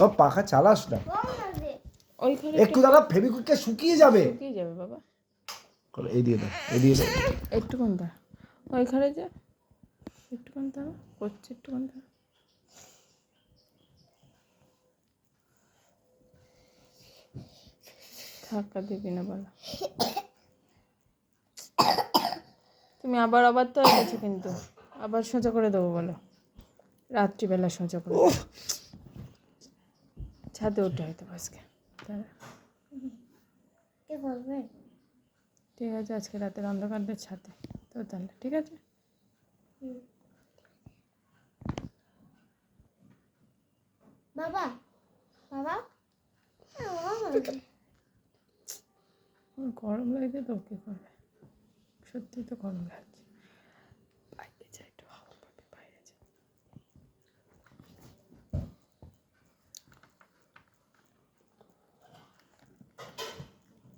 ও পাখা চালাস না, ওইখানে একটু দাঁড়া, ফেভিকুইকটা শুকিয়ে যাবে। শুকিয়ে যাবে বাবা, এই দিয়ে দাও, এই দিয়ে দাও। একটুক্ষণ দাঁড়া, ওইখানে যা, একটুক্ষণ দাঁড়া, করছে একটুক্ষণ দাঁড়া। ধাক্কা দিবি না বলো, তুমি আবার তো হয়ে গেছো কিন্তু, আবার সোজা করে দেবো বলো, রাত্রিবেলা সোজা করে দেবো। ছাদে উঠে হয়তো আজকে, দাঁড়া। ঠিক আছে, আজকে রাতের অন্ধকারদের ছাদে তো, তাহলে ঠিক আছে। বাবা বাবা গরম লাগছে তো, কী করবে, সত্যি তো গরম লাগছে। বাইরে যা, একটু হাওয়া পাবে, বাইরে যা।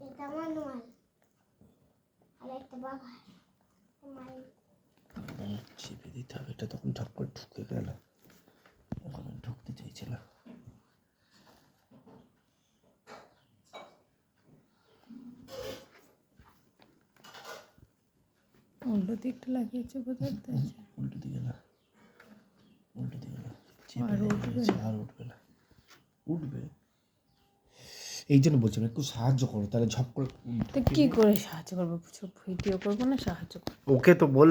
এটা মানুয়াল আর একটা বাবা চেপে দিতে হবে, এটা তখন ঝপ করে ঢুকে গেল, এখন ঢুকতে চাইছে না। উল্টো দিকটা লাগিয়েছে বোধহয়, উল্টো দিকে না, উল্টো দিকে না, আর উঠবে না। আর উঠবে না, উঠবে। এই জন্য বলছিলাম একটু সাহায্য করো, তাহলে ঝপ করে। তো কী করে সাহায্য করবো, ভিডিও করবো না সাহায্য করবো? ওকে তো বল।